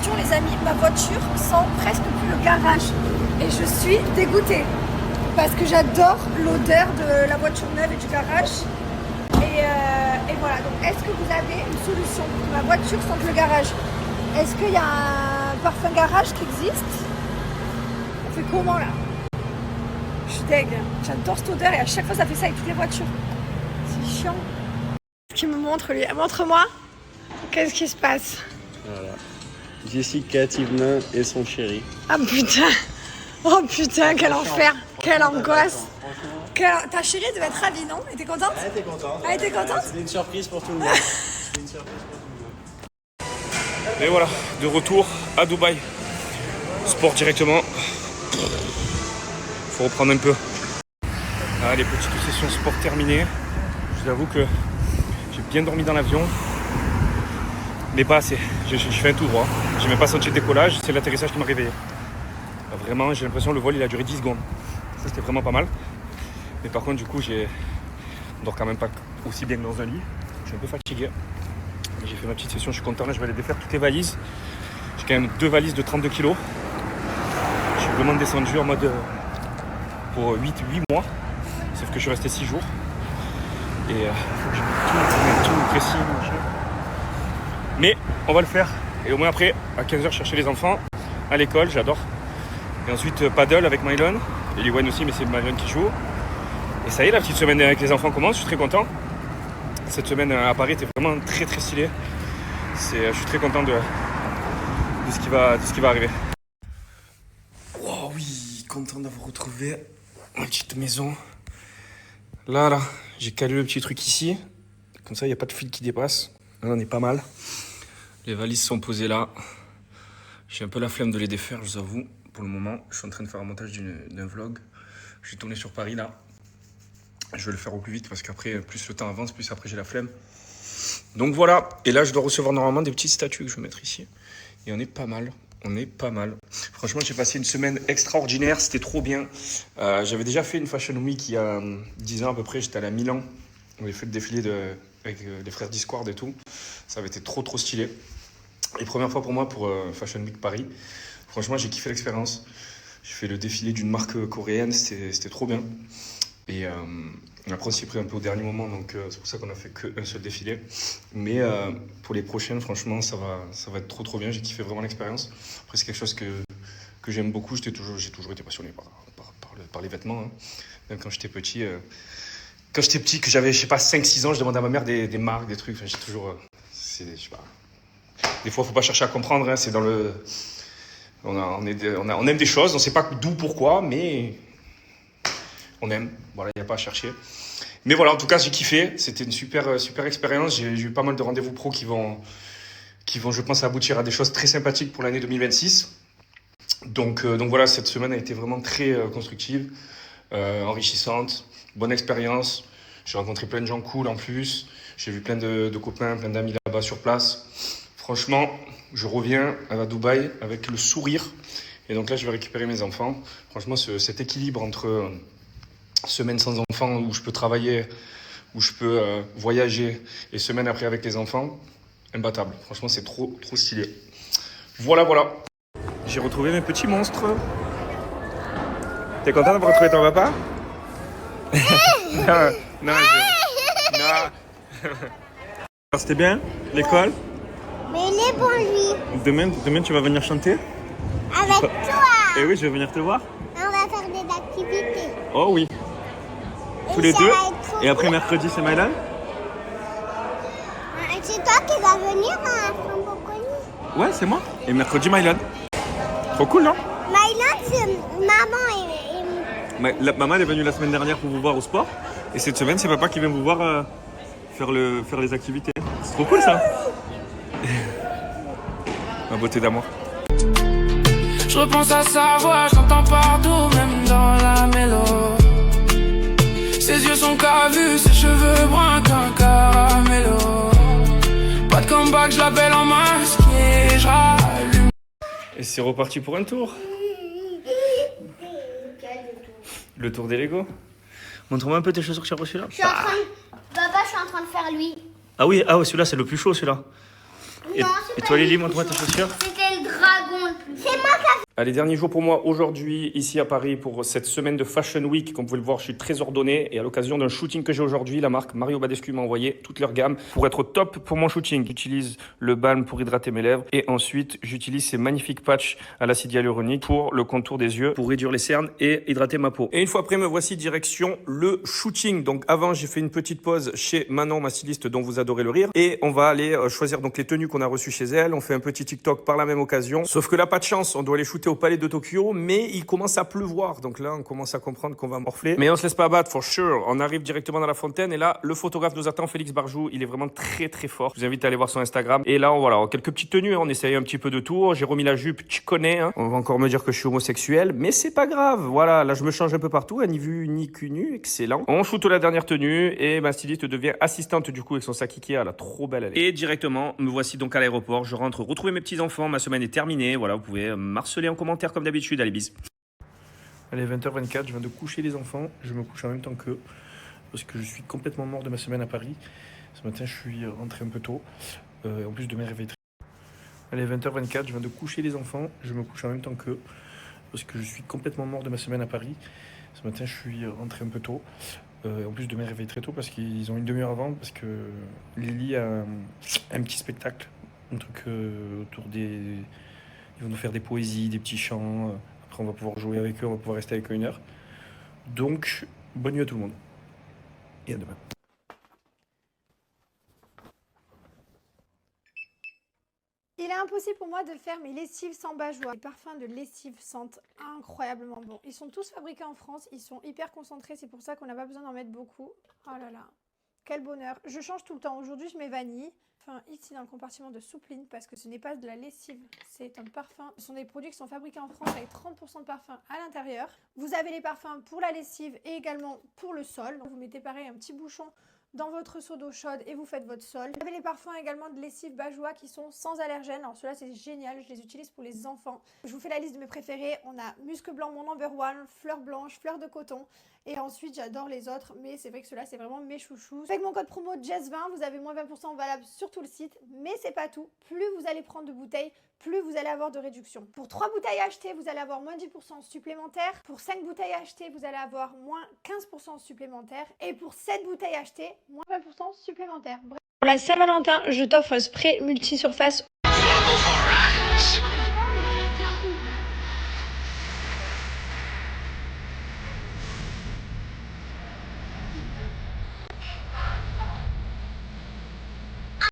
question les amis, ma voiture sent presque plus le garage et je suis dégoûtée parce que j'adore l'odeur de la voiture neuve et du garage et voilà. Donc est-ce que vous avez une solution pour que ma voiture sente le garage? Est-ce qu'il y a un parfum garage qui existe? On fait comment là? Je suis deg, j'adore cette odeur et à chaque fois ça fait ça avec toutes les voitures. C'est chiant. Qu'est-ce qu'il me montre lui? Montre-moi. Qu'est-ce qui se passe? Voilà. Jessica Thivenin et son chéri. Ah putain! Oh putain, quel enfer! Quelle angoisse! Ta chérie devait être ravie, non? Elle était contente? Elle était contente. Elle était contente? C'était une surprise pour tout le monde. C'était une surprise pour tout le monde. Et voilà, de retour à Dubaï. Sport directement. Faut reprendre un peu. Ah, les petites sessions sport terminées. Je vous avoue que j'ai bien dormi dans l'avion. Mais pas assez. Je fais un tout droit. J'ai même pas senti le décollage. C'est l'atterrissage qui m'a réveillé. Vraiment, j'ai l'impression que le vol il a duré 10 secondes. Ça c'était vraiment pas mal. Mais par contre, du coup, on dort quand même pas aussi bien que dans un lit. Je suis un peu fatigué. Mais j'ai fait ma petite session, je suis content. Là, je vais aller défaire toutes les valises. J'ai quand même 2 valises de 32 kg. Je suis vraiment descendu en mode pour 8 mois. Sauf que je suis resté 6 jours. Et il faut que je mette tout précis. Machin. Mais on va le faire. Et au moins après, à 15h, chercher les enfants à l'école, j'adore. Et ensuite, paddle avec Mylon. Et Liwen aussi, mais c'est Mylon qui joue. Et ça y est, la petite semaine avec les enfants commence, je suis très content. Cette semaine à Paris était vraiment très très stylée. Je suis très content de ce qui va arriver. Wow, oui, content d'avoir retrouvé ma petite maison. Là, j'ai calé le petit truc ici. Comme ça, il n'y a pas de fil qui dépasse. Là, on est pas mal. Les valises sont posées là. J'ai un peu la flemme de les défaire, je vous avoue. Pour le moment, je suis en train de faire un montage d'un vlog. Je vais tourner sur Paris là. Je vais le faire au plus vite parce qu'après, plus le temps avance, plus après j'ai la flemme. Donc voilà. Et là, je dois recevoir normalement des petites statues que je vais mettre ici. Et on est pas mal. On est pas mal. Franchement, j'ai passé une semaine extraordinaire. C'était trop bien. J'avais déjà fait une Fashion Week il y a 10 ans à peu près. J'étais allé à Milan. On avait fait le défilé avec les frères Discord et tout. Ça avait été trop stylé. Et première fois pour moi pour Fashion Week Paris. Franchement, j'ai kiffé l'expérience. J'ai fait le défilé d'une marque coréenne, c'était trop bien. Et après, on s'y est pris un peu au dernier moment, donc c'est pour ça qu'on a fait qu'un seul défilé. Mais pour les prochaines, franchement, ça va être trop bien. J'ai kiffé vraiment l'expérience. Après, c'est quelque chose que j'aime beaucoup. J'ai toujours été passionné par les vêtements. Hein. Même quand j'étais petit, que j'avais, je sais pas, 5-6 ans, je demandais à ma mère des marques, des trucs. Enfin, j'ai toujours... je sais pas. Des fois, il ne faut pas chercher à comprendre. Hein. C'est dans le... On aime des choses, on ne sait pas d'où, pourquoi, mais on aime. Voilà, il n'y a pas à chercher. Mais voilà, en tout cas, j'ai kiffé. C'était une super expérience. J'ai eu pas mal de rendez-vous pro qui vont, je pense, aboutir à des choses très sympathiques pour l'année 2026. Donc voilà, cette semaine a été vraiment très constructive, enrichissante, bonne expérience. J'ai rencontré plein de gens cool en plus. J'ai vu plein de copains, plein d'amis là-bas sur place. Franchement, je reviens à Dubaï avec le sourire. Et donc là, je vais récupérer mes enfants. Franchement, cet équilibre entre semaine sans enfants, où je peux travailler, où je peux voyager, et semaine après avec les enfants, imbattable. Franchement, c'est trop stylé. Voilà. J'ai retrouvé mes petits monstres. T'es content d'avoir retrouvé ton papa? Non. C'était bien, l'école? Mais il est bon, lui. Demain, tu vas venir chanter? Avec toi. Eh oui, je vais venir te voir. On va faire des activités. Oh oui. Tous les deux. Et après, mercredi, c'est Mylan? C'est toi qui vas venir à Francophonie. Ouais, c'est moi. Et mercredi, Mylan. Trop cool, non? Mylan, c'est maman et... Maman elle est venue la semaine dernière pour vous voir au sport. Et cette semaine, c'est papa qui vient vous voir faire les activités. C'est trop cool, ça. Ma beauté d'amour. Je repense à sa voix, j'entends partout, même dans la mélo. Ses yeux sont cavus, ses cheveux bruns qu'un caramello. Pas de comeback, je l'appelle en masque et je rallume. Et c'est reparti pour un tour. Le tour des Lego. Montre-moi un peu tes chaussures que tu as reçues là. Papa, je suis en train de faire lui. Ah oui, celui-là c'est le plus chaud celui-là. Et toi Lily, montre-moi tes chaussures. C'était le plus. C'est moi qui Allez, dernier jour pour moi aujourd'hui, ici à Paris, pour cette semaine de Fashion Week. Comme vous pouvez le voir, je suis très ordonné. Et à l'occasion d'un shooting que j'ai aujourd'hui, la marque Mario Badescu m'a envoyé toute leur gamme pour être au top pour mon shooting. J'utilise le balm pour hydrater mes lèvres. Et ensuite, j'utilise ces magnifiques patchs à l'acide hyaluronique pour le contour des yeux, pour réduire les cernes et hydrater ma peau. Et une fois après, me voici direction le shooting. Donc avant, j'ai fait une petite pause chez Manon, ma styliste dont vous adorez le rire. Et on va aller choisir donc les tenues qu'on a reçues chez elle. On fait un petit TikTok par la même occasion. Sauf que là, pas de chance. On doit aller shooter au Palais de Tokyo, mais il commence à pleuvoir. Donc là, on commence à comprendre qu'on va morfler. Mais on se laisse pas abattre, for sure. On arrive directement dans la fontaine et là, le photographe nous attend, Félix Barjou. Il est vraiment très très fort. Je vous invite à aller voir son Instagram. Et là, voilà, quelques petites tenues. On essaye un petit peu de tout. J'ai remis la jupe, tu connais. Hein. On va encore me dire que je suis homosexuel, mais c'est pas grave. Voilà, là, je me change un peu partout. Ni vu ni cul nu. Excellent. On shoot la dernière tenue et ma styliste devient assistante du coup avec son sac Ikea. Elle a trop belle elle est. Et directement, me voici donc à l'aéroport. Je rentre retrouver mes petits enfants. Ma semaine est terminée. Voilà, vous pouvez marceler en commentaire comme d'habitude. Allez, bis. Allez, 20h24, je viens de coucher les enfants. Je me couche en même temps qu'eux parce que je suis complètement mort de ma semaine à Paris. Ce matin, je suis rentré un peu tôt. En plus de mes réveils très... Allez, 20h24, je viens de coucher les enfants. Je me couche en même temps qu'eux parce que je suis complètement mort de ma semaine à Paris. Ce matin, je suis rentré un peu tôt. En plus de mes réveils très tôt parce qu'ils ont une demi-heure avant parce que Lily a un petit spectacle. Un truc autour des... Ils vont nous faire des poésies, des petits chants. Après, on va pouvoir jouer avec eux, on va pouvoir rester avec eux 1 heure. Donc, bonne nuit à tout le monde. Et à demain. Il est impossible pour moi de faire mes lessives sans bajoie. Les parfums de lessive sentent incroyablement bon. Ils sont tous fabriqués en France, ils sont hyper concentrés, c'est pour ça qu'on n'a pas besoin d'en mettre beaucoup. Oh là là, quel bonheur. Je change tout le temps. Aujourd'hui, je mets vanille. Enfin, ici dans le compartiment de soupline parce que ce n'est pas de la lessive, c'est un parfum. Ce sont des produits qui sont fabriqués en France avec 30% de parfum à l'intérieur. Vous avez les parfums pour la lessive et également pour le sol. Vous mettez pareil un petit bouchon dans votre seau d'eau chaude et vous faites votre sol. Vous avez les parfums également de lessive bajoie qui sont sans allergènes. Alors ceux-là c'est génial, je les utilise pour les enfants. Je vous fais la liste de mes préférés. On a musc blanc, mon number one, fleur blanche, fleur de coton. Et ensuite j'adore les autres, mais c'est vrai que ceux-là c'est vraiment mes chouchous. Avec mon code promo Jess20, vous avez moins 20% valable sur tout le site. Mais c'est pas tout, plus vous allez prendre de bouteilles, plus vous allez avoir de réduction. Pour 3 bouteilles achetées, vous allez avoir moins 10% supplémentaire. Pour 5 bouteilles achetées, vous allez avoir moins 15% supplémentaire. Et pour 7 bouteilles achetées, moins 20% supplémentaire. Bref. Pour la Saint-Valentin, je t'offre un spray multi-surface.